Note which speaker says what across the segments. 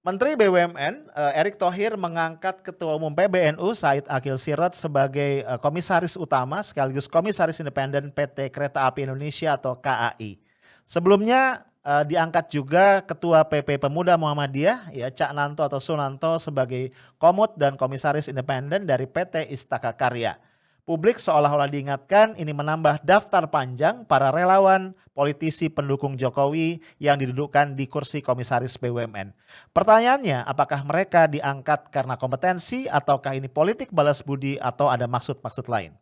Speaker 1: Menteri BUMN Erick Thohir mengangkat Ketua Umum PBNU Said Akil Sirot sebagai komisaris utama sekaligus komisaris independen PT Kereta Api Indonesia atau KAI. Sebelumnya diangkat juga Ketua PP Pemuda Muhammadiyah ya Cak Nanto atau Sunanto sebagai komut dan komisaris independen dari PT Istaka Karya. Publik seolah-olah diingatkan ini menambah daftar panjang para relawan, politisi pendukung Jokowi yang didudukkan di kursi komisaris BUMN. Pertanyaannya, apakah mereka diangkat karena kompetensi ataukah ini politik balas budi atau ada maksud-maksud lain?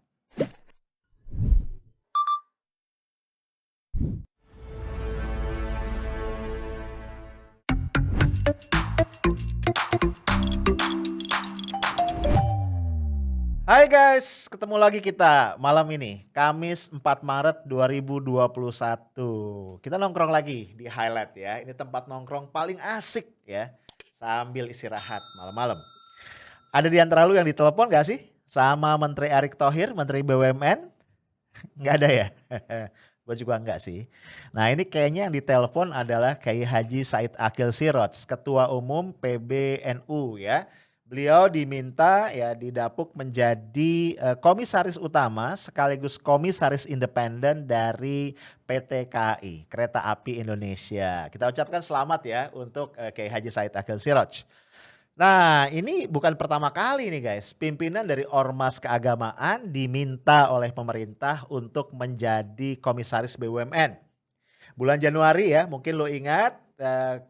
Speaker 1: Hai guys, ketemu lagi kita malam ini, Kamis 4 Maret 2021. Kita nongkrong lagi di Highlight ya, ini tempat nongkrong paling asik ya, sambil istirahat malam-malam. Ada di antara lu yang ditelepon gak sih? Sama Menteri Erick Thohir, Menteri BUMN? Nggak ada ya? Gue juga enggak sih. Nah ini kayaknya yang ditelepon adalah Kiai Haji Said Akil Sirot, Ketua Umum PBNU ya. Beliau diminta ya didapuk menjadi komisaris utama sekaligus komisaris independen dari PT KAI, Kereta Api Indonesia. Kita ucapkan selamat ya untuk Kiai Haji Said Akil Sirot. Nah ini bukan pertama kali nih guys, pimpinan dari Ormas Keagamaan diminta oleh pemerintah untuk menjadi komisaris BUMN. Bulan Januari ya, mungkin lo ingat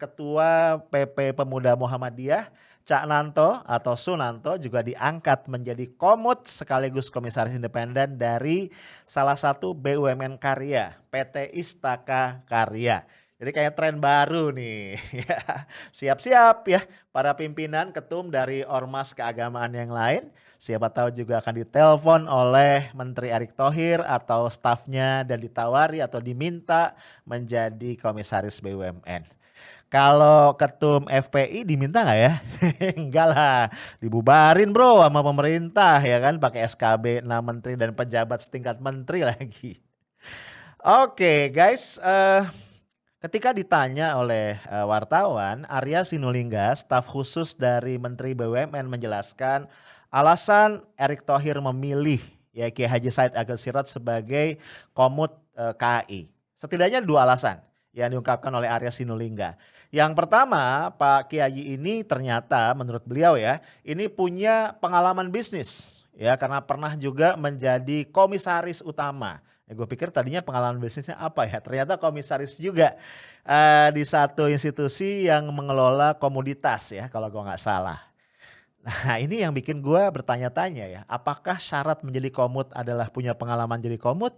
Speaker 1: Ketua PP Pemuda Muhammadiyah Cak Nanto atau Sunanto juga diangkat menjadi komut sekaligus komisaris independen dari salah satu BUMN karya PT Istaka Karya. Jadi kayak tren baru nih. Siap-siap ya para pimpinan ketum dari ormas keagamaan yang lain. Siapa tahu juga akan ditelepon oleh Menteri Erick Thohir atau stafnya dan ditawari atau diminta menjadi komisaris BUMN. Kalau ketum FPI diminta nggak ya? Enggak lah, dibubarin bro sama pemerintah ya kan pakai SKB 6 menteri dan pejabat setingkat menteri lagi. Oke guys, ketika ditanya oleh wartawan, Arya Sinulinga, staf khusus dari Menteri BUMN menjelaskan alasan Erick Thohir memilih ya Kiai Haji Said Akil Sirot sebagai komut KAI. Setidaknya dua alasan yang diungkapkan oleh Arya Sinulinga. Yang pertama, Pak Kiai ini ternyata menurut beliau ya, ini punya pengalaman bisnis ya karena pernah juga menjadi komisaris utama. Ya, gue pikir tadinya pengalaman bisnisnya apa ya? Ternyata komisaris juga di satu institusi yang mengelola komoditas ya kalau gue nggak salah. Nah ini yang bikin gue bertanya-tanya ya, apakah syarat menjadi komut adalah punya pengalaman jadi komut?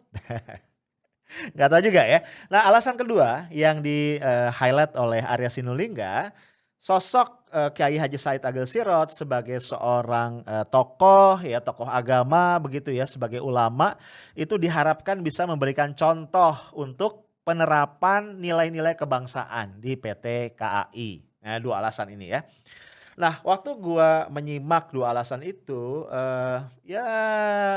Speaker 1: Nggak tahu juga ya. Nah alasan kedua yang di highlight oleh Arya Sinulinga, sosok Kiai Haji Said Akil Sirot sebagai seorang tokoh ya tokoh agama begitu ya sebagai ulama itu diharapkan bisa memberikan contoh untuk penerapan nilai-nilai kebangsaan di PT KAI. Nah dua alasan ini ya. Nah waktu gua menyimak dua alasan itu ya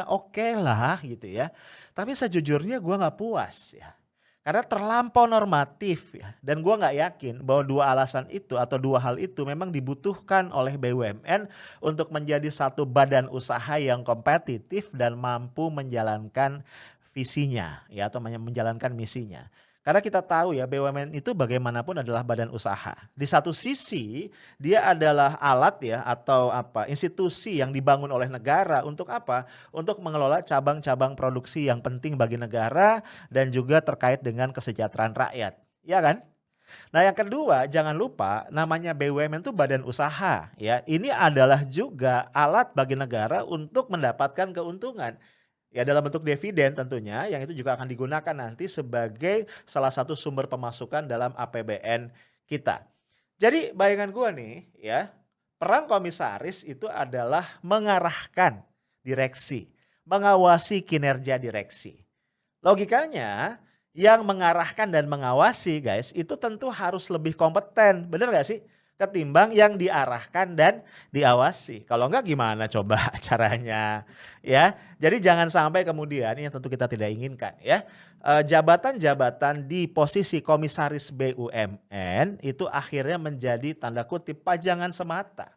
Speaker 1: oke lah gitu ya. Tapi sejujurnya gua nggak puas ya. Karena terlampau normatif ya. Dan gua nggak yakin bahwa dua alasan itu atau dua hal itu memang dibutuhkan oleh BUMN untuk menjadi satu badan usaha yang kompetitif dan mampu menjalankan visinya ya atau menjalankan misinya. Karena kita tahu ya BUMN itu bagaimanapun adalah badan usaha. Di satu sisi dia adalah alat ya atau apa institusi yang dibangun oleh negara untuk apa? Untuk mengelola cabang-cabang produksi yang penting bagi negara dan juga terkait dengan kesejahteraan rakyat. Ya kan? Nah yang kedua jangan lupa namanya BUMN itu badan usaha ya. Ini adalah juga alat bagi negara untuk mendapatkan keuntungan. Ya dalam bentuk dividen tentunya yang itu juga akan digunakan nanti sebagai salah satu sumber pemasukan dalam APBN kita. Jadi bayangan gua nih ya, peran komisaris itu adalah mengarahkan direksi, mengawasi kinerja direksi. Logikanya yang mengarahkan dan mengawasi guys itu tentu harus lebih kompeten, bener gak sih? ketimbang yang diarahkan dan diawasi. Kalau enggak gimana coba caranya, ya. Jadi jangan sampai kemudian ini yang tentu kita tidak inginkan ya, jabatan-jabatan di posisi komisaris BUMN itu akhirnya menjadi tanda kutip "pajangan semata".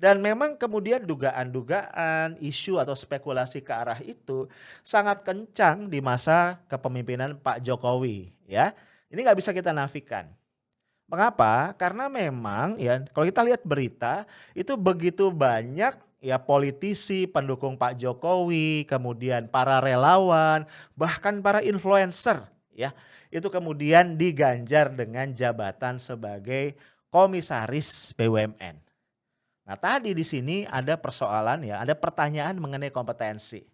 Speaker 1: Dan memang kemudian dugaan-dugaan, isu atau spekulasi ke arah itu sangat kencang di masa kepemimpinan Pak Jokowi ya. Ini nggak bisa kita nafikan. Mengapa? Karena memang ya kalau kita lihat berita itu begitu banyak ya politisi pendukung Pak Jokowi, kemudian para relawan, bahkan para influencer ya. Itu kemudian diganjar dengan jabatan sebagai komisaris BUMN. Nah, tadi di sini ada persoalan ya, ada pertanyaan mengenai kompetensi.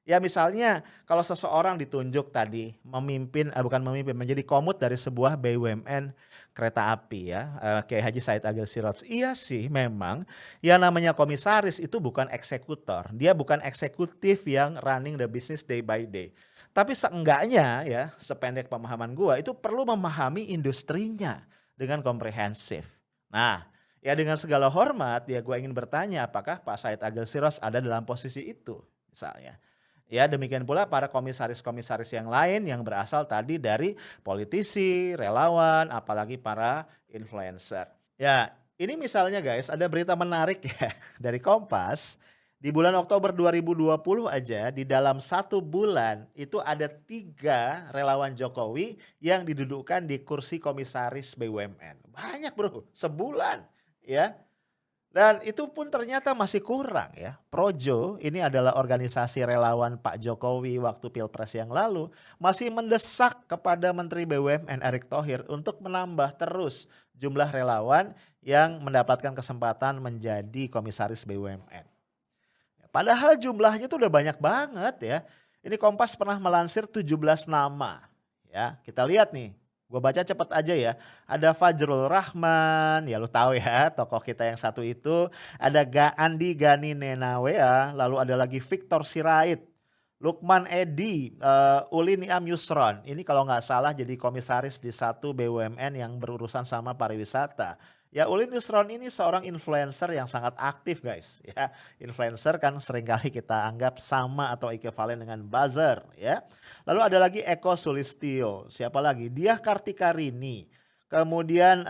Speaker 1: Ya misalnya kalau seseorang ditunjuk tadi memimpin, bukan memimpin, menjadi komut dari sebuah BUMN kereta api ya, Kiai Haji Said Agil Siraj. Iya sih memang yang namanya komisaris itu bukan eksekutor, dia bukan eksekutif yang running the business day by day. Tapi seenggaknya ya, sependek pemahaman gua itu perlu memahami industrinya dengan komprehensif. Nah, ya dengan segala hormat ya gua ingin bertanya apakah Pak Said Agil Siraj ada dalam posisi itu misalnya. Ya demikian pula para komisaris-komisaris yang lain yang berasal tadi dari politisi, relawan, apalagi para influencer. Ya ini misalnya guys ada berita menarik ya dari Kompas. Di bulan Oktober 2020 aja di dalam 1 bulan itu ada 3 relawan Jokowi yang didudukkan di kursi komisaris BUMN. Banyak bro, sebulan ya. Dan itu pun ternyata masih kurang ya. Projo ini adalah organisasi relawan Pak Jokowi waktu Pilpres yang lalu masih mendesak kepada Menteri BUMN Erick Thohir untuk menambah terus jumlah relawan yang mendapatkan kesempatan menjadi komisaris BUMN. Padahal jumlahnya itu udah banyak banget ya. Ini Kompas pernah melansir 17 nama. Ya, kita lihat nih. Gue baca cepet aja ya. Ada Fajrul Rahman, ya lu tahu ya tokoh kita yang satu itu. Ada Andi Gani Nenawea, lalu ada lagi Victor Sirait, Lukman Edi, Uli Niam Yusron. Ini kalau nggak salah jadi komisaris di satu BUMN yang berurusan sama pariwisata. Ya Ulin Yusron ini seorang influencer yang sangat aktif guys ya. Influencer kan seringkali kita anggap sama atau ekuivalen dengan buzzer ya. Lalu ada lagi Eko Sulistyo, siapa lagi? Diah Kartikarini. Kemudian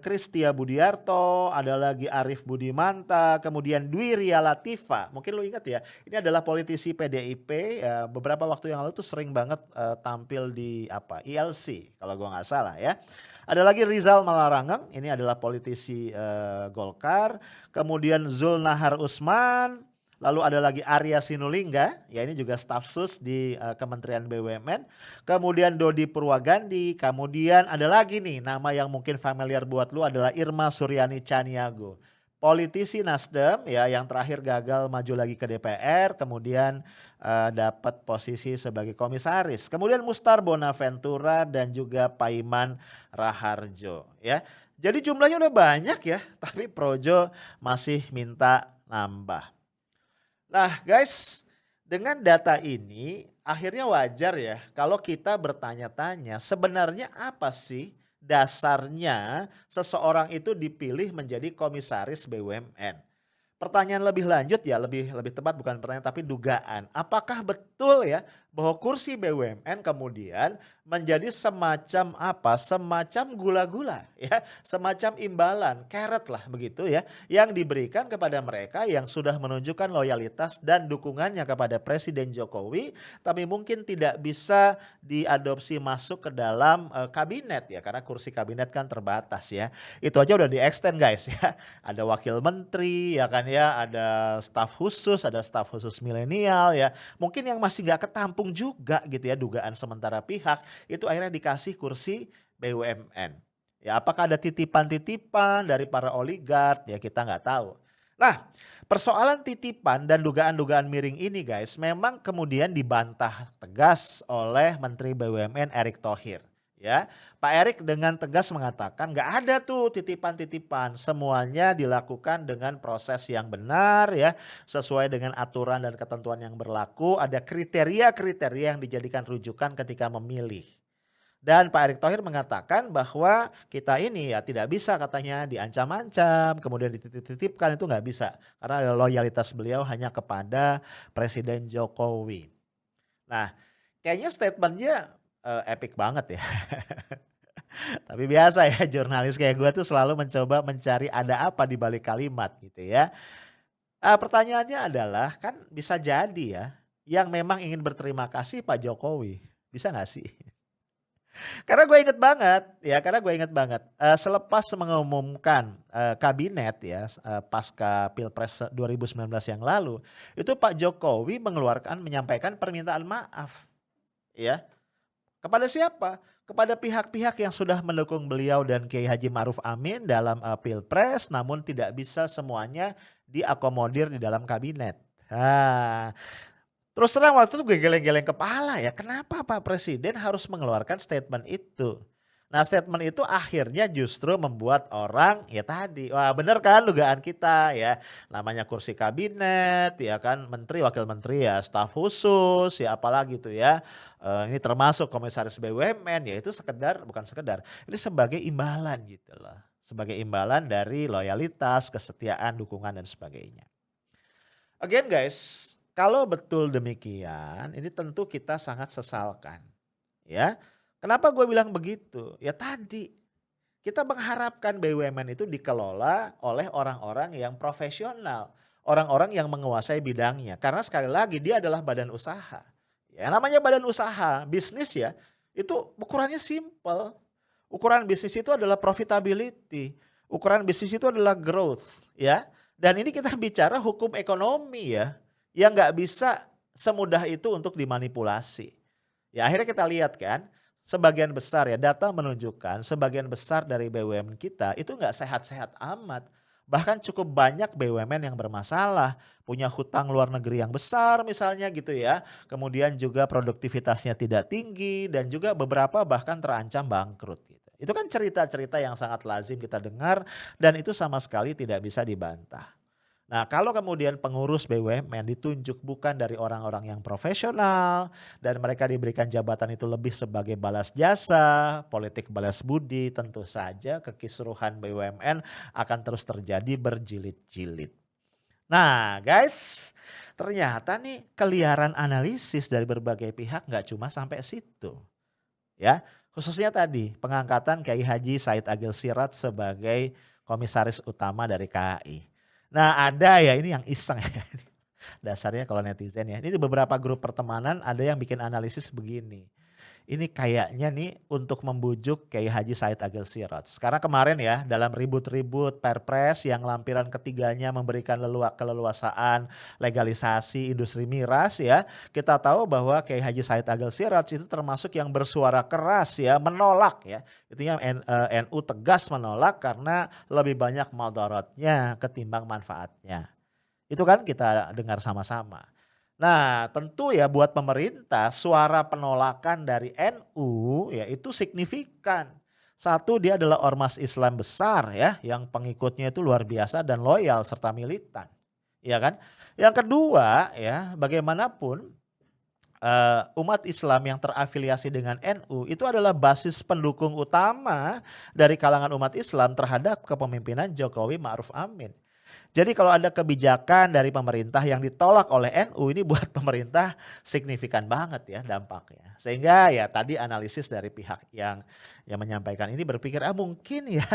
Speaker 1: Kristia Budiarto, ada lagi Arif Budimanta, kemudian Dwi Ria Latifa. Mungkin lu ingat ya, ini adalah politisi PDIP ya, beberapa waktu yang lalu tuh sering banget tampil di ILC kalau gua nggak salah ya. Ada lagi Rizal Malarangeng, ini adalah politisi Golkar. Kemudian Zulnahar Usman, lalu ada lagi Arya Sinulinga, ya ini juga staf sus di Kementerian BUMN. Kemudian Dodi Purwagandi, kemudian ada lagi nih nama yang mungkin familiar buat lu adalah Irma Suryani Caniago. Politisi Nasdem ya yang terakhir gagal maju lagi ke DPR, kemudian dapat posisi sebagai komisaris. Kemudian Mustar Bonaventura dan juga Paiman Raharjo ya. Jadi jumlahnya udah banyak ya, tapi Projo masih minta nambah. Nah guys, dengan data ini akhirnya wajar ya kalau kita bertanya-tanya sebenarnya apa sih dasarnya seseorang itu dipilih menjadi komisaris BUMN. Pertanyaan lebih lanjut ya, lebih tepat bukan pertanyaan tapi dugaan. Apakah betul ya bahwa kursi BUMN kemudian menjadi semacam semacam gula-gula ya, semacam imbalan, carrot lah begitu ya, yang diberikan kepada mereka yang sudah menunjukkan loyalitas dan dukungannya kepada Presiden Jokowi, tapi mungkin tidak bisa diadopsi masuk ke dalam kabinet ya, karena kursi kabinet kan terbatas ya. Itu aja udah di-extend guys ya. Ada wakil menteri ya kan ya, ada staf khusus milenial ya. Mungkin yang masih gak ketampung juga gitu ya dugaan sementara pihak itu akhirnya dikasih kursi BUMN. Ya apakah ada titipan-titipan dari para oligark ya kita nggak tahu. Nah persoalan titipan dan dugaan-dugaan miring ini guys memang kemudian dibantah tegas oleh Menteri BUMN Erick Thohir. Ya, Pak Erick dengan tegas mengatakan nggak ada tuh titipan-titipan, semuanya dilakukan dengan proses yang benar ya, sesuai dengan aturan dan ketentuan yang berlaku, ada kriteria-kriteria yang dijadikan rujukan ketika memilih. Dan Pak Erick Thohir mengatakan bahwa kita ini ya tidak bisa katanya diancam-ancam, kemudian dititip-titipkan, itu nggak bisa. Karena loyalitas beliau hanya kepada Presiden Jokowi. Nah, kayaknya statementnya epic banget ya. Tapi biasa ya, jurnalis kayak gue tuh selalu mencoba mencari ada apa di balik kalimat gitu ya. Pertanyaannya adalah kan bisa jadi ya, yang memang ingin berterima kasih Pak Jokowi. Bisa nggak sih? Karena gue inget banget ya, karena gue inget banget selepas mengumumkan kabinet ya, pasca Pilpres 2019 yang lalu, itu Pak Jokowi menyampaikan permintaan maaf ya. Kepada siapa? Kepada pihak-pihak yang sudah mendukung beliau dan Kiai Haji Ma'ruf Amin dalam Pilpres, namun tidak bisa semuanya diakomodir di dalam kabinet. Nah, terus terang waktu itu gue geleng-geleng kepala ya, kenapa Pak Presiden harus mengeluarkan statement itu? Nah, statement itu akhirnya justru membuat orang ya tadi, wah bener kan dugaan kita ya, namanya kursi kabinet ya kan, menteri, wakil menteri ya, staf khusus ya apalagi tuh ya, ini termasuk komisaris BUMN ya itu bukan sekedar, ini sebagai imbalan gitu loh. Sebagai imbalan dari loyalitas, kesetiaan, dukungan dan sebagainya. Again guys, kalau betul demikian, ini tentu kita sangat sesalkan, ya. Kenapa gue bilang begitu? Ya tadi, kita mengharapkan BUMN itu dikelola oleh orang-orang yang profesional, orang-orang yang menguasai bidangnya. Karena sekali lagi dia adalah badan usaha. Ya namanya badan usaha, bisnis ya, itu ukurannya simple. Ukuran bisnis itu adalah profitability, ukuran bisnis itu adalah growth, ya. Dan ini kita bicara hukum ekonomi ya, yang nggak bisa semudah itu untuk dimanipulasi. Ya akhirnya kita lihat kan, sebagian besar ya data menunjukkan sebagian besar dari BUMN kita itu nggak sehat-sehat amat. Bahkan cukup banyak BUMN yang bermasalah, punya hutang luar negeri yang besar misalnya gitu ya. Kemudian juga produktivitasnya tidak tinggi dan juga beberapa bahkan terancam bangkrut gitu. Itu kan cerita-cerita yang sangat lazim kita dengar dan itu sama sekali tidak bisa dibantah. Nah, kalau kemudian pengurus BUMN ditunjuk bukan dari orang-orang yang profesional dan mereka diberikan jabatan itu lebih sebagai balas jasa, politik balas budi, tentu saja kekisruhan BUMN akan terus terjadi berjilid-jilid. Nah, guys, ternyata nih keliaran analisis dari berbagai pihak nggak cuma sampai situ. Ya, khususnya tadi pengangkatan Kiai Haji Said Agil Siraj sebagai komisaris utama dari KAI. Nah ada ya ini yang iseng ya, dasarnya kalau netizen ya, ini di beberapa grup pertemanan ada yang bikin analisis begini. Ini kayaknya nih untuk membujuk Kiai Haji Said Agil Siraj. Karena kemarin ya dalam ribut-ribut Perpres yang lampiran ketiganya memberikan keleluasaan legalisasi industri miras ya. Kita tahu bahwa Kiai Haji Said Agil Siraj itu termasuk yang bersuara keras ya, menolak ya. Intinya NU tegas menolak karena lebih banyak mudaratnya ketimbang manfaatnya. Itu kan kita dengar sama-sama. Nah tentu ya buat pemerintah suara penolakan dari NU ya itu signifikan. Satu dia adalah ormas Islam besar ya yang pengikutnya itu luar biasa dan loyal serta militan. Ya kan? Yang kedua ya bagaimanapun umat Islam yang terafiliasi dengan NU itu adalah basis pendukung utama dari kalangan umat Islam terhadap kepemimpinan Jokowi Ma'ruf Amin. Jadi kalau ada kebijakan dari pemerintah yang ditolak oleh NU ini buat pemerintah signifikan banget ya dampaknya. Sehingga ya tadi analisis dari pihak yang menyampaikan ini berpikir mungkin ya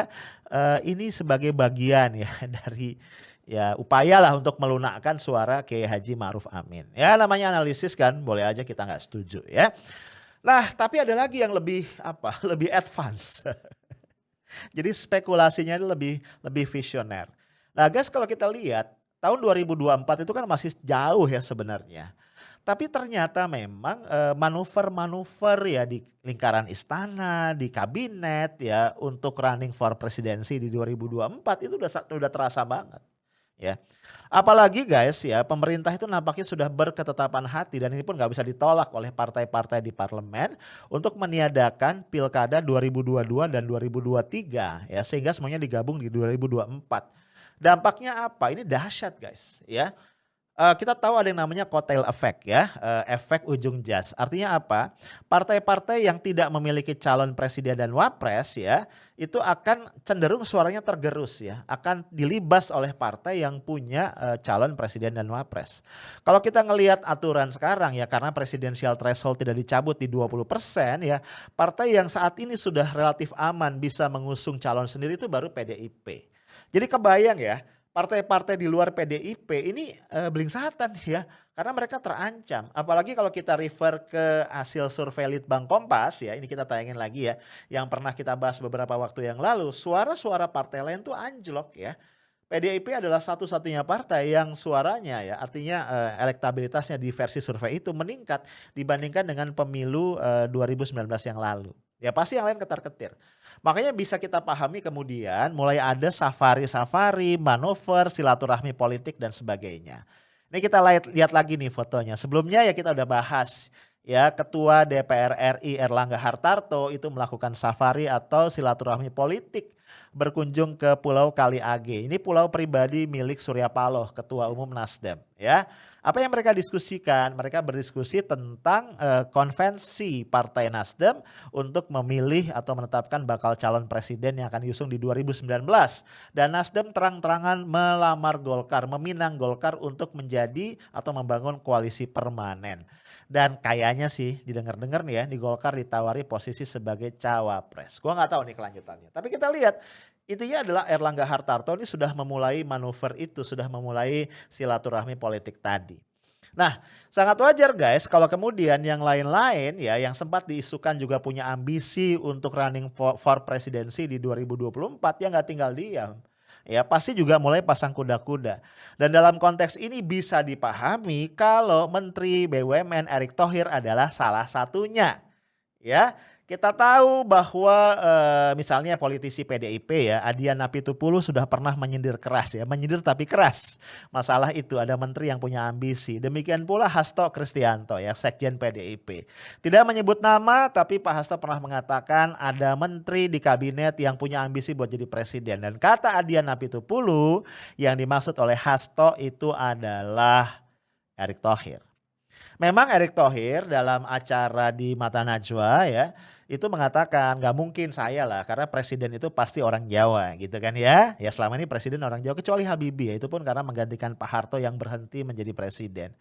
Speaker 1: ini sebagai bagian ya dari ya upaya lah untuk melunakkan suara Kiai Haji Ma'ruf Amin. Ya namanya analisis kan boleh aja kita nggak setuju ya. Lah tapi ada lagi yang lebih lebih advance. Jadi spekulasinya lebih visioner. Nah guys kalau kita lihat tahun 2024 itu kan masih jauh ya sebenarnya. Tapi ternyata memang manuver-manuver ya di lingkaran istana, di kabinet ya untuk running for presidensi di 2024 itu udah terasa banget. Ya, apalagi guys ya pemerintah itu nampaknya sudah berketetapan hati dan ini pun nggak bisa ditolak oleh partai-partai di parlemen untuk meniadakan pilkada 2022 dan 2023 ya sehingga semuanya digabung di 2024. Dampaknya apa? Ini dahsyat guys ya. Kita tahu ada yang namanya kotel effect ya, efek ujung jas. Artinya apa? Partai-partai yang tidak memiliki calon presiden dan wapres ya, itu akan cenderung suaranya tergerus ya, akan dilibas oleh partai yang punya, calon presiden dan wapres. Kalau kita ngelihat aturan sekarang ya, karena presidensial threshold tidak dicabut di 20% ya, partai yang saat ini sudah relatif aman bisa mengusung calon sendiri itu baru PDIP. Jadi kebayang ya, partai-partai di luar PDIP ini, belingsatan ya, karena mereka terancam. Apalagi kalau kita refer ke hasil survei Litbang Kompas ya, ini kita tayangin lagi ya, yang pernah kita bahas beberapa waktu yang lalu, suara-suara partai lain tuh anjlok ya. PDIP adalah satu-satunya partai yang suaranya ya, artinya, elektabilitasnya di versi survei itu meningkat dibandingkan dengan pemilu, 2019 yang lalu. Ya pasti yang lain ketar-ketir. Makanya bisa kita pahami kemudian mulai ada safari-safari, manuver, silaturahmi politik dan sebagainya. Ini kita lihat lagi nih fotonya. Sebelumnya ya kita udah bahas ya, Ketua DPR RI Erlangga Hartarto itu melakukan safari atau silaturahmi politik berkunjung ke Pulau Kali Age. Ini pulau pribadi milik Surya Paloh, Ketua Umum Nasdem ya. Apa yang mereka diskusikan? Mereka berdiskusi tentang konvensi Partai Nasdem untuk memilih atau menetapkan bakal calon presiden yang akan diusung di 2019. Dan Nasdem terang-terangan melamar Golkar, meminang Golkar untuk menjadi atau membangun koalisi permanen. Dan kayaknya sih didengar-dengar nih ya, di Golkar ditawari posisi sebagai cawapres. Gua nggak tahu nih kelanjutannya. Tapi kita lihat intinya adalah Erlangga Hartarto ini sudah memulai manuver itu, sudah memulai silaturahmi politik tadi. Nah, sangat wajar guys kalau kemudian yang lain-lain ya yang sempat diisukan juga punya ambisi untuk running for presidency di 2024 ya nggak tinggal diam. Ya pasti juga mulai pasang kuda-kuda. Dan dalam konteks ini bisa dipahami kalau Menteri BUMN Erick Thohir adalah salah satunya. Ya, kita tahu bahwa misalnya politisi PDIP ya, Adian Apitupulu sudah pernah menyindir keras ya, menyindir tapi keras. Masalah itu ada menteri yang punya ambisi. Demikian pula Hasto Kristianto ya, Sekjen PDIP. Tidak menyebut nama tapi Pak Hasto pernah mengatakan ada menteri di kabinet yang punya ambisi buat jadi presiden. Dan kata Adian Apitupulu yang dimaksud oleh Hasto itu adalah Erick Thohir. Memang Erick Thohir dalam acara di Mata Najwa ya, itu mengatakan nggak mungkin saya lah karena presiden itu pasti orang Jawa gitu kan ya. Ya selama ini presiden orang Jawa kecuali Habibie ya, itu pun karena menggantikan Pak Harto yang berhenti menjadi presiden.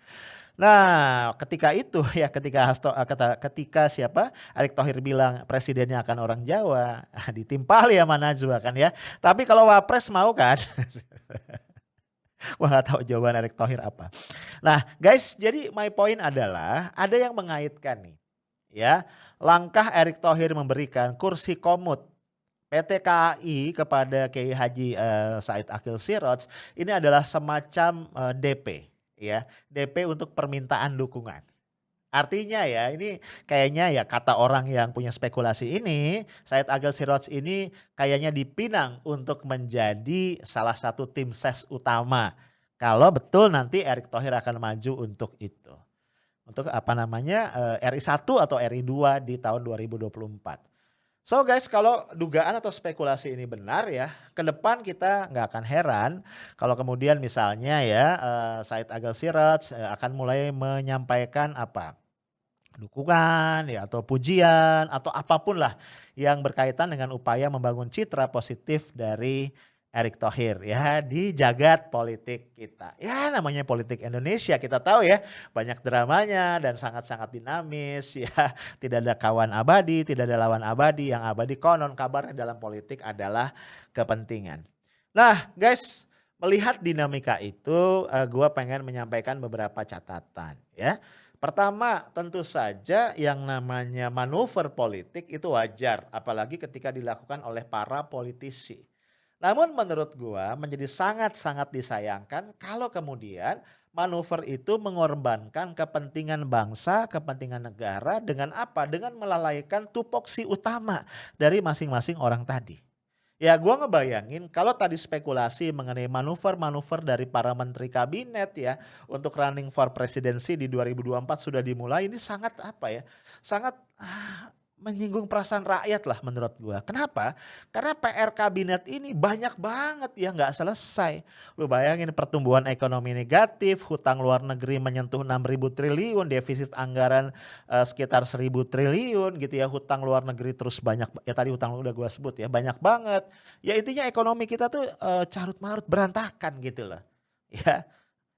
Speaker 1: Nah, ketika itu ya ketika siapa Erick Thohir bilang presidennya akan orang Jawa, ditimpali sama Najwa kan ya. Tapi kalau Wapres mau kan? Wah nggak tahu jawaban Erick Thohir apa. Nah guys, jadi my point adalah ada yang mengaitkan nih ya, langkah Erick Thohir memberikan kursi komut PT KAI kepada Kiai Haji Said Akil Siroj ini adalah semacam DP ya, DP untuk permintaan dukungan. Artinya ya ini kayaknya ya kata orang yang punya spekulasi ini, Said Akil Siroj ini kayaknya dipinang untuk menjadi salah satu tim ses utama. Kalau betul nanti Erick Thohir akan maju untuk itu. Untuk apa namanya RI 1 atau RI 2 di tahun 2024. So guys, kalau dugaan atau spekulasi ini benar ya, ke depan kita nggak akan heran kalau kemudian misalnya ya Said Akil Siroj akan mulai menyampaikan apa dukungan ya atau pujian atau apapun lah yang berkaitan dengan upaya membangun citra positif dari Erick Thohir ya di jagat politik kita. Ya namanya politik Indonesia kita tahu ya banyak dramanya dan sangat-sangat dinamis ya. Tidak ada kawan abadi, tidak ada lawan abadi, yang abadi konon kabarnya dalam politik adalah kepentingan. Nah guys, melihat dinamika itu gue pengen menyampaikan beberapa catatan ya. Pertama, tentu saja yang namanya manuver politik itu wajar, apalagi ketika dilakukan oleh para politisi. Namun menurut gua menjadi sangat-sangat disayangkan kalau kemudian manuver itu mengorbankan kepentingan bangsa, kepentingan negara dengan apa? Dengan melalaikan tupoksi utama dari masing-masing orang tadi. Ya gua ngebayangin kalau tadi spekulasi mengenai manuver-manuver dari para menteri kabinet ya untuk running for presidency di 2024 sudah dimulai, ini sangat apa ya, sangat menyinggung perasaan rakyat lah menurut gua. Kenapa? Karena PR kabinet ini banyak banget ya nggak selesai. Lu bayangin pertumbuhan ekonomi negatif, hutang luar negeri menyentuh 6.000 triliun, defisit anggaran sekitar 1.000 triliun gitu ya, hutang luar negeri terus banyak ya tadi hutang udah gua sebut ya, banyak banget. Ya intinya ekonomi kita tuh carut marut berantakan gitu loh. Ya,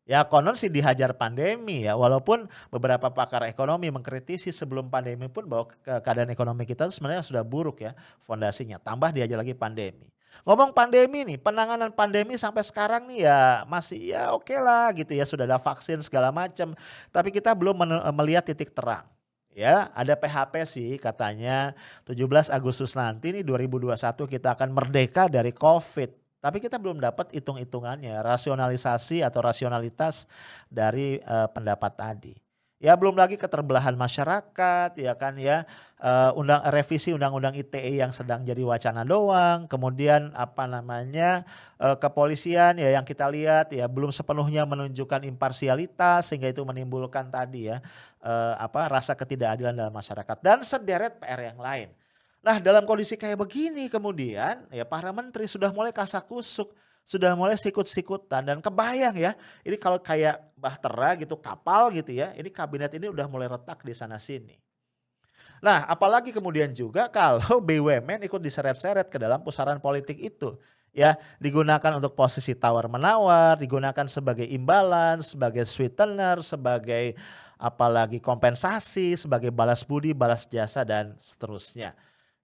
Speaker 1: ya konon sih dihajar pandemi ya, walaupun beberapa pakar ekonomi mengkritisi sebelum pandemi pun bahwa keadaan ekonomi kita tuh sebenarnya sudah buruk ya fondasinya, tambah dihajar lagi pandemi. Ngomong pandemi nih, penanganan pandemi sampai sekarang nih ya masih ya oke lah gitu ya, sudah ada vaksin segala macam, tapi kita belum melihat titik terang. Ya, ada PHP sih katanya 17 Agustus nanti nih 2021 kita akan merdeka dari Covid. Tapi kita belum dapat hitung-hitungannya, rasionalisasi atau rasionalitas dari pendapat tadi. Ya belum lagi keterbelahan masyarakat ya kan ya, revisi Undang-Undang ITE yang sedang jadi wacana doang, kemudian apa namanya, kepolisian ya yang kita lihat ya belum sepenuhnya menunjukkan imparsialitas sehingga itu menimbulkan tadi ya, rasa ketidakadilan dalam masyarakat dan sederet PR yang lain. Nah, dalam kondisi kayak begini kemudian ya para menteri sudah mulai kasakusuk, sudah mulai sikut-sikutan dan kebayang ya, ini kalau kayak bahtera gitu, kapal gitu ya, ini kabinet ini udah mulai retak di sana sini. Nah, apalagi kemudian juga kalau BUMN ikut diseret-seret ke dalam pusaran politik itu. Ya, digunakan untuk posisi tawar-menawar, digunakan sebagai imbalan, sebagai sweetener, sebagai apalagi kompensasi, sebagai balas budi, balas jasa dan seterusnya.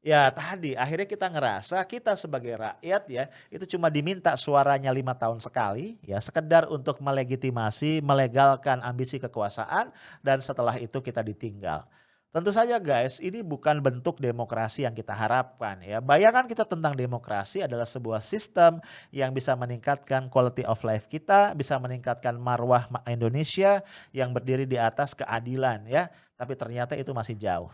Speaker 1: Ya tadi akhirnya kita ngerasa kita sebagai rakyat ya itu cuma diminta suaranya 5 tahun sekali ya sekedar untuk melegitimasi, melegalkan ambisi kekuasaan dan setelah itu kita ditinggal. Tentu saja guys ini bukan bentuk demokrasi yang kita harapkan ya. Bayangan kita tentang demokrasi adalah sebuah sistem yang bisa meningkatkan quality of life kita, bisa meningkatkan marwah Indonesia yang berdiri di atas keadilan ya. Tapi ternyata itu masih jauh.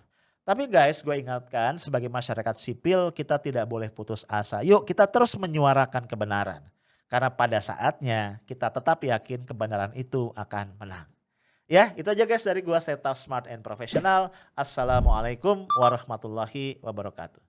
Speaker 1: Tapi guys, gue ingatkan sebagai masyarakat sipil kita tidak boleh putus asa. Yuk kita terus menyuarakan kebenaran. Karena pada saatnya kita tetap yakin kebenaran itu akan menang. Ya itu aja guys dari gue Stay Tough, Smart and Professional. Assalamualaikum warahmatullahi wabarakatuh.